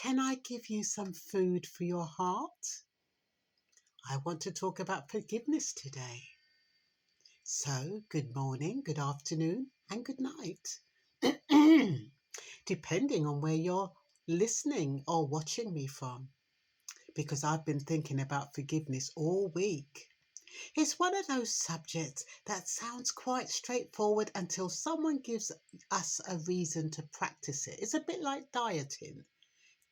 Can I give you some food for your heart? I want to talk about forgiveness today. So, good morning, good afternoon, and good night. Depending on where you're listening or watching me from, because I've been thinking about forgiveness all week. It's one of those subjects that sounds quite straightforward until someone gives us a reason to practice it. It's a bit like dieting.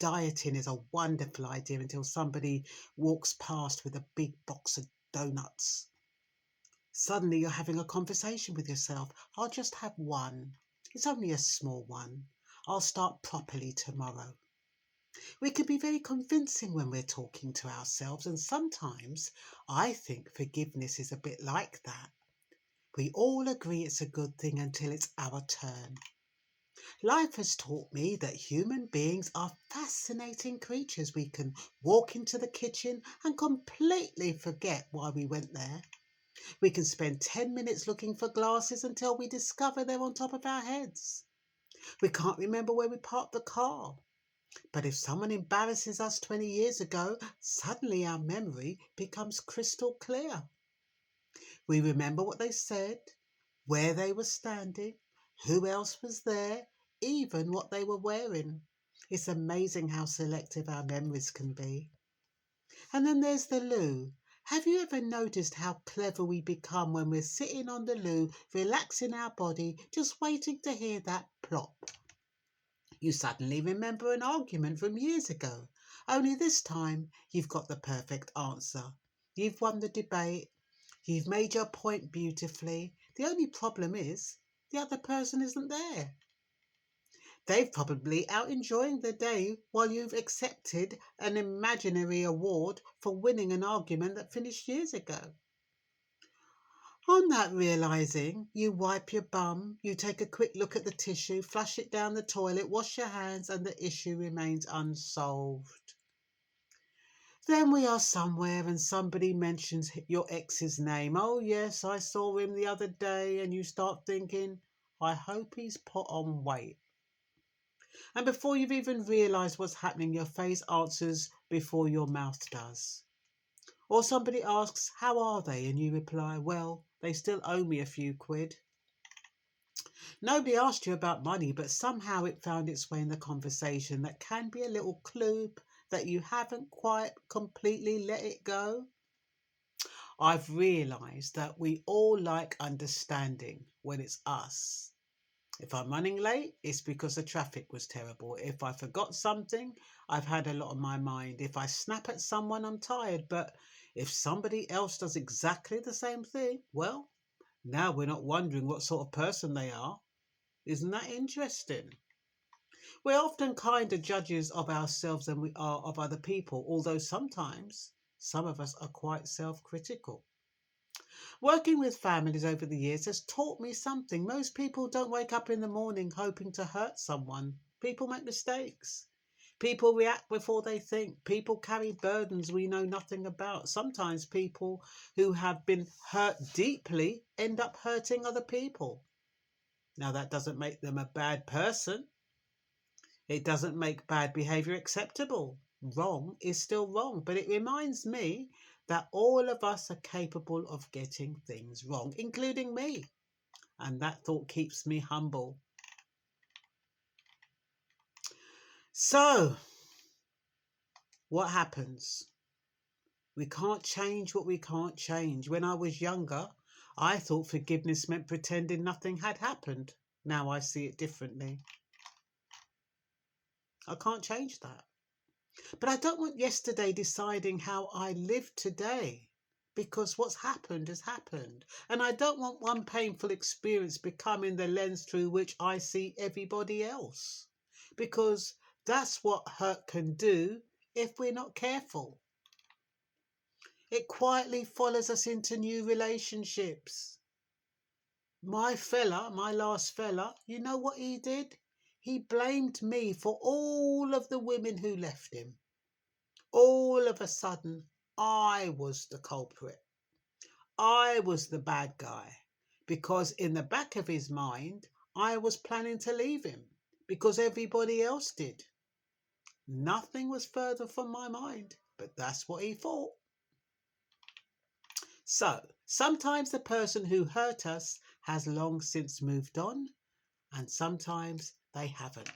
Dieting is a wonderful idea until somebody walks past with a big box of donuts. Suddenly you're having a conversation with yourself. I'll just have one. It's only a small one. I'll start properly tomorrow. We can be very convincing when we're talking to ourselves, and sometimes I think forgiveness is a bit like that. We all agree it's a good thing until it's our turn. Life has taught me that human beings are fascinating creatures. We can walk into the kitchen and completely forget why we went there. We can spend 10 minutes looking for glasses until we discover they're on top of our heads. We can't remember where we parked the car. But if someone embarrasses us 20 years ago, suddenly our memory becomes crystal clear. We remember what they said, where they were standing, who else was there, even what they were wearing. It's amazing how selective our memories can be. And then there's the loo. Have you ever noticed how clever we become when we're sitting on the loo, relaxing our body, just waiting to hear that plop? You suddenly remember an argument from years ago, only this time you've got the perfect answer. You've won the debate. You've made your point beautifully. The only problem is the other person isn't there. They've probably out enjoying the day while you've accepted an imaginary award for winning an argument that finished years ago. On that realizing, you wipe your bum, you take a quick look at the tissue, flush it down the toilet, wash your hands, and the issue remains unsolved. Then we are somewhere and somebody mentions your ex's name. Oh, yes, I saw him the other day, and you start thinking, I hope he's put on weight. And before you've even realised what's happening, your face answers before your mouth does. Or somebody asks, how are they? And you reply, well, they still owe me a few quid. Nobody asked you about money, but somehow it found its way in the conversation. That can be a little clue that you haven't quite completely let it go. I've realised that we all like understanding when it's us. If I'm running late, it's because the traffic was terrible. If I forgot something, I've had a lot on my mind. If I snap at someone, I'm tired. But if somebody else does exactly the same thing, well, now we're not wondering what sort of person they are. Isn't that interesting? We're often kinder judges of ourselves than we are of other people, although sometimes some of us are quite self-critical. Working with families over the years has taught me something. Most people don't wake up in the morning hoping to hurt someone. People make mistakes. People react before they think. People carry burdens we know nothing about. Sometimes people who have been hurt deeply end up hurting other people. Now, that doesn't make them a bad person. It doesn't make bad behavior acceptable. Wrong is still wrong, but it reminds me that all of us are capable of getting things wrong, including me. And that thought keeps me humble. So, what happens? We can't change what we can't change. When I was younger, I thought forgiveness meant pretending nothing had happened. Now I see it differently. I can't change that. But I don't want yesterday deciding how I live today, because what's happened has happened. And I don't want one painful experience becoming the lens through which I see everybody else, because that's what hurt can do if we're not careful. It quietly follows us into new relationships. My last fella, you know what he did? He blamed me for all of the women who left him. All of a sudden, I was the culprit. I was the bad guy. Because in the back of his mind, I was planning to leave him because everybody else did. Nothing was further from my mind, but that's what he thought. So, sometimes the person who hurt us has long since moved on, and sometimes they haven't.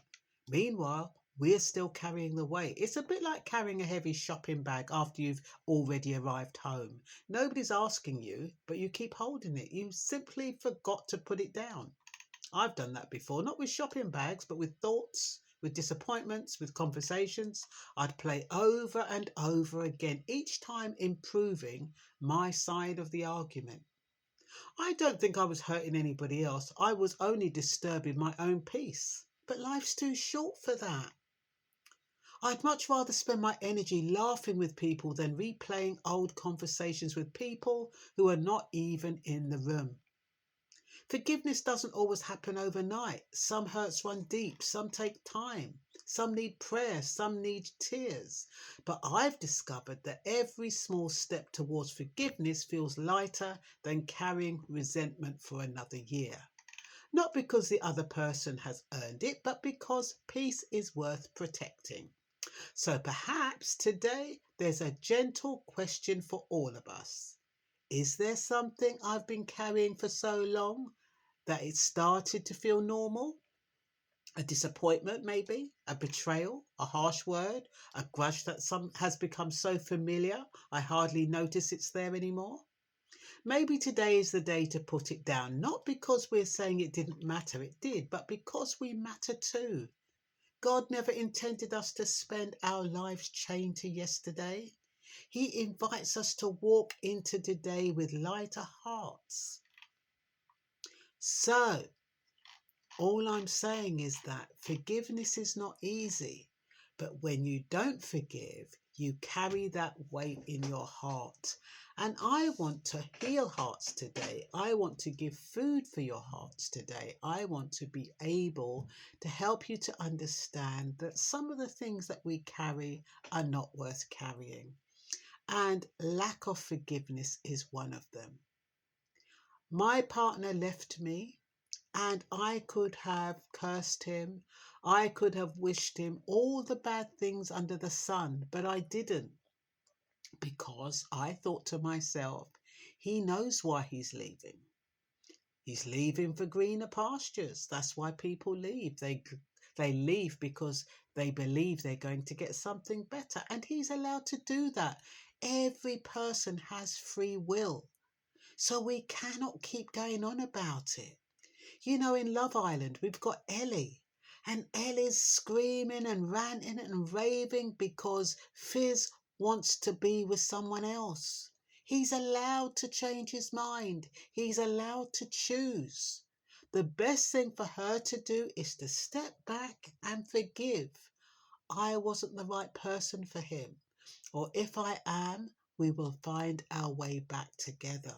Meanwhile, we're still carrying the weight. It's a bit like carrying a heavy shopping bag after you've already arrived home. Nobody's asking you, but you keep holding it. You simply forgot to put it down. I've done that before, not with shopping bags, but with thoughts, with disappointments, with conversations. I'd play over and over again, each time improving my side of the argument. I don't think I was hurting anybody else. I was only disturbing my own peace. But life's too short for that. I'd much rather spend my energy laughing with people than replaying old conversations with people who are not even in the room. Forgiveness doesn't always happen overnight. Some hurts run deep, some take time, some need prayer, some need tears. But I've discovered that every small step towards forgiveness feels lighter than carrying resentment for another year. Not because the other person has earned it, but because peace is worth protecting. So perhaps today there's a gentle question for all of us. Is there something I've been carrying for so long that it started to feel normal? A disappointment, maybe, a betrayal, a harsh word, a grudge that has become so familiar I hardly notice it's there anymore. Maybe today is the day to put it down, not because we're saying it didn't matter, it did, but because we matter too. God never intended us to spend our lives chained to yesterday. He invites us to walk into today with lighter hearts. So, all I'm saying is that forgiveness is not easy, but when you don't forgive, you carry that weight in your heart. And I want to heal hearts today. I want to give food for your hearts today. I want to be able to help you to understand that some of the things that we carry are not worth carrying. And lack of forgiveness is one of them. My partner left me, and I could have cursed him. I could have wished him all the bad things under the sun, but I didn't, because I thought to myself, he knows why he's leaving. He's leaving for greener pastures. That's why people leave. They leave because they believe they're going to get something better, and he's allowed to do that. Every person has free will, so we cannot keep going on about it. You know, in Love Island, we've got Ellie, and Ellie's screaming and ranting and raving because Fizz wants to be with someone else. He's allowed to change his mind. He's allowed to choose. The best thing for her to do is to step back and forgive. I wasn't the right person for him. Or if I am, we will find our way back together.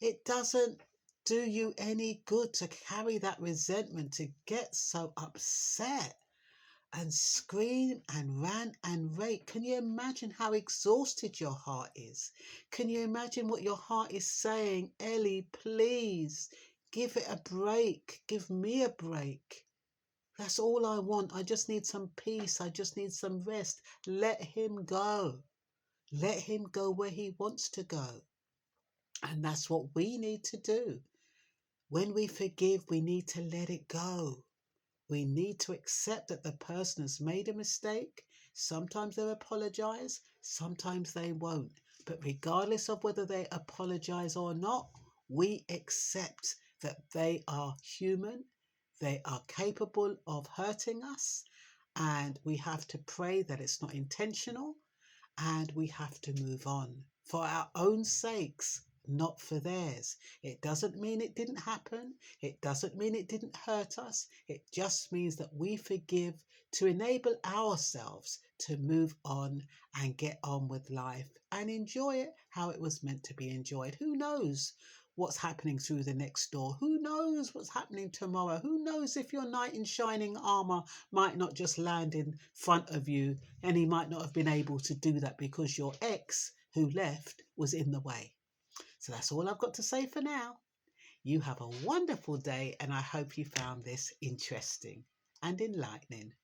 It doesn't do you any good to carry that resentment, to get so upset and scream and rant and rage. Can you imagine how exhausted your heart is? Can you imagine what your heart is saying? Ellie, please give it a break. Give me a break. That's all I want. I just need some peace. I just need some rest. Let him go. Let him go where he wants to go. And that's what we need to do. When we forgive, we need to let it go. We need to accept that the person has made a mistake. Sometimes they'll apologize, sometimes they won't. But regardless of whether they apologize or not, we accept that they are human, they are capable of hurting us, and we have to pray that it's not intentional, and we have to move on for our own sakes, not for theirs. It doesn't mean it didn't happen. It doesn't mean it didn't hurt us. It just means that we forgive to enable ourselves to move on and get on with life and enjoy it how it was meant to be enjoyed. Who knows what's happening through the next door? Who knows what's happening tomorrow? Who knows if your knight in shining armor might not just land in front of you, and he might not have been able to do that because your ex who left was in the way. So that's all I've got to say for now. You have a wonderful day, and I hope you found this interesting and enlightening.